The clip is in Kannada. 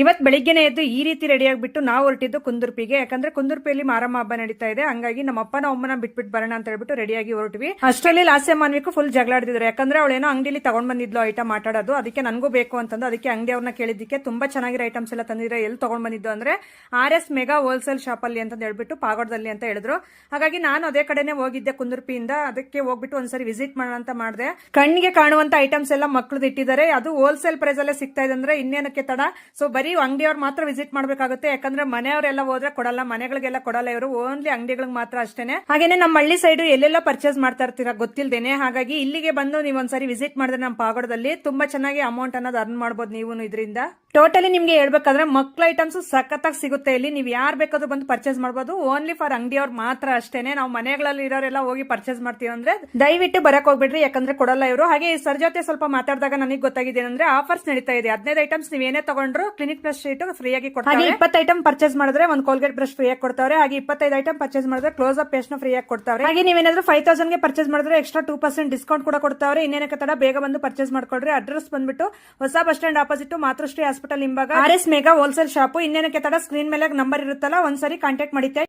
ಇವತ್ ಬೆಳಿಗ್ಗೆನೆ ಎದ್ದು ಈ ರೀತಿ ರೆಡಿ ಆಗಿಬಿಟ್ಟು ನಾವು ಹೊರಟಿದ್ದು ಕುಂದುರ್ಪಿಗೆ. ಯಾಕಂದ್ರೆ ಕುಂದುರ್ಪಿಯಲ್ಲಿ ಮಾರಮ್ಮ ಹಬ್ಬ ನಡೀತಾ ಇದೆ. ಹಂಗಾಗಿ ನಮ್ಮ ಅಪ್ಪನ ಅಮ್ಮನ ಬಿಟ್ಬಿಟ್ಟು ಬರೋಣ ಅಂತ ಹೇಳ್ಬಿಟ್ಟು ರೆಡಿಯಾಗಿ ಹೊರಟ್ವಿ. ಅಷ್ಟರಲ್ಲಿ ಲಾಸ್ಯ ಮಾನ್ವಿಕು ಫುಲ್ ಜಗಳ ಆಡ್ತಿದ್ರು. ಯಾಕಂದ್ರೆ ಅವಳೇನೋ ಅಂಗಡಿಲಿ ತಗೊಂಡ್ ಬಂದಿದ್ಲು ಐಟಮ್ ಆಟಾಡೋದು. ಅದಕ್ಕೆ ನನಗೂ ಬೇಕು ಅಂತಂದು ಅದಕ್ಕೆ ಅಂಗಡಿ ಅವ್ರನ್ನ ಕೇಳಿದ್ದಕ್ಕೆ ತುಂಬಾ ಚೆನ್ನಾಗಿರೋ ಐಟಮ್ಸ್ ಎಲ್ಲ ತಂದಿದ್ರೆ ಎಲ್ಲಿ ತಗೊಂಡ್ ಬಂದಿದ್ದು ಅಂದ್ರೆ RS ಮೆಗಾ ಹೋಲ್ಸೇಲ್ ಶಾಪ್ ಅಲ್ಲಿ ಅಂತ ಹೇಳ್ಬಿಟ್ಟು ಪಾಗೋಡದಲ್ಲಿ ಅಂತ ಹೇಳಿದ್ರು. ಹಾಗಾಗಿ ನಾನು ಅದೇ ಕಡೆನೆ ಹೋಗಿದ್ದೆ ಕುಂದುರ್ಪಿಯಿಂದ. ಅದಕ್ಕೆ ಹೋಗ್ಬಿಟ್ಟು ಒಂದ್ಸರಿ ವಿಸಿಟ್ ಮಾಡೋಣ ಅಂತ ಮಾಡಿದೆ. ಕಣ್ಣಿಗೆ ಕಾಣುವಂತ ಐಟಮ್ಸ್ ಎಲ್ಲ ಮಕ್ಕಳದ್ದು ಇಟ್ಟಿದ್ದಾರೆ. ಅದು ಹೋಲ್ಸೇಲ್ ಪ್ರೈಸ್ ಅಲ್ಲೇ ಸಿಗ್ತಾ ಇದೆ ಅಂದ್ರೆ ಇನ್ನೇನಕ್ಕೆ ತಡ. ಸೊ ಬರೀ ಅಂಗಡಿಯವ್ರು ಮಾತ್ರ ವಿಸಿಟ್ ಮಾಡ್ಬೇಕಾಗುತ್ತೆ. ಯಾಕಂದ್ರೆ ಮನೆಯವರೆಲ್ಲ ಹೋದ್ರೆ ಕೊಡಲ್ಲ, ಮನೆಗಳಿಗೆಲ್ಲ ಕೊಡಲ್ಲ ಇವರು, ಓನ್ಲಿ ಅಂಗಡಿಗಳಿಗೆ ಮಾತ್ರ ಅಷ್ಟೇನೆ. ಹಾಗೇನೆ ನಮ್ಮ ಹಳ್ಳಿ ಸೈಡ್ ಎಲ್ಲೆಲ್ಲ ಪರ್ಚೇಸ್ ಮಾಡ್ತಾ ಇರ್ತೀರಾ ಗೊತ್ತಿಲ್ದೇನೆ. ಹಾಗಾಗಿ ಇಲ್ಲಿಗೆ ಬಂದು ನೀವು ಒಂದ್ಸರಿ ವಿಸಿಟ್ ಮಾಡಿದ್ರೆ ನಮ್ಮ ಪಾಗೋಡದಲ್ಲಿ ತುಂಬಾ ಚೆನ್ನಾಗಿ ಅಮೌಂಟ್ ಅನ್ನೋದು ಅರ್ನ್ ಮಾಡಬಹುದು ನೀವು ಇದರಿಂದ. ಟೋಟಲಿ ನಿಮ್ಗೆ ಹೇಳ್ಬೇಕಂದ್ರೆ ಮಕ್ಳ ಐಟಮ್ಸ್ ಸಖತ್ತಾಗಿ ಸಿಗುತ್ತೆ ಇಲ್ಲಿ. ನೀವು ಯಾರು ಬೇಕಾದ್ರೂ ಬಂದು ಪರ್ಚೇಸ್ ಮಾಡಬಹುದು. ಓನ್ಲಿ ಫಾರ್ ಅಂಗಡಿಯವ್ರು ಮಾತ್ರ ಅಷ್ಟೇನೆ. ನಾವು ಮನೆಗಳಲ್ಲಿ ಇರೋರೆಲ್ಲ ಹೋಗಿ ಪರ್ಚೇಸ್ ಮಾಡ್ತೀವಿ ಅಂದ್ರೆ ದಯವಿಟ್ಟು ಬರಕ್ ಹೋಗ್ಬಿಡ್ರಿ, ಯಾಕಂದ್ರೆ ಕೊಡಲ್ಲ ಇವರು. ಹಾಗೆ ಸರ್ ಜೊತೆ ಸ್ವಲ್ಪ ಮಾತಾಡಿದಾಗ ನನಗೆ ಗೊತ್ತಾಗಿದೆ ಅಂದ್ರೆ ಆಫರ್ಸ್ ನಡೀತಾ ಇದೆ. 15 ಐಟಮ್ಸ್ ನೀವು ಏನೇ ತಗೊಂಡ್ರು ಕ್ಲಿನಿಕ್ ಪ್ಲಸ್ ಶೀಟ್ ಫ್ರೀ ಆಗಿ ಕೊಡ್ತಾರೆ. 20 ಐಟಮ್ ಪರ್ಚೇಸ್ ಮಾಡಿದ್ರೆ ಒಂದು ಕೋಲ್ಗೇಟ್ ಬ್ರಷ್ ಫ್ರೀ ಆಗಿ ಕೊಡ್ತಾರೆ. ಹಾಗೆ 25 ಐಟಮ್ ಪರ್ಚೇಸ್ ಮಾಡಿದ್ರೆ ಕ್ಲೋಸ್ ಅಪ್ ಪೇಸ್ಟ್ ನ ಫ್ರೀ ಆಗಿ ಕೊಡ್ತಾರೆ. ಹಾಗೆ ನೀವೇನಾದ್ರೂ 5000 ಗೆ ಪರ್ಚೇಸ್ ಮಾಡಿದ್ರೆ ಎಕ್ಸ್ಟ್ರಾ 2% ಡಿಸ್ಕೌಂಟ್ ಕೂಡ ಕೊಡ್ತಾರೆ. ಇನ್ನೇನಕ್ಕೆ ತಡ, ಬೇಗ ಬಂದು ಪರ್ಚೇಸ್ ಮಾಡ್ಕೊಡ್ರಿ. ಅಡ್ರೆಸ್ ಬಂದ್ಬಿಟ್ಟು ಹೊಸ ಬಸ್ ಸ್ಟ್ಯಾಂಡ್ ಆಪೋಸಿಟ್ ಮಾತೃಶ್ರೀ ಹಾಸ್ಪಿಟಲ್ ಹಿಂಭಾಗ RS ಮೆಗಾ ಹೋಲ್ಸೇಲ್ ಶಾಪ್. ಇನ್ನೇನಕ್ಕೆ ತಡ, ಸ್ಕ್ರೀನ್ ಮೇಲೆ ನಂಬರ್ ಇರುತ್ತಲ್ಲ, ಒಂದ್ಸರಿ ಕಾಂಟ್ಯಾಕ್ಟ್ ಮಾಡಿದ್ದೆ.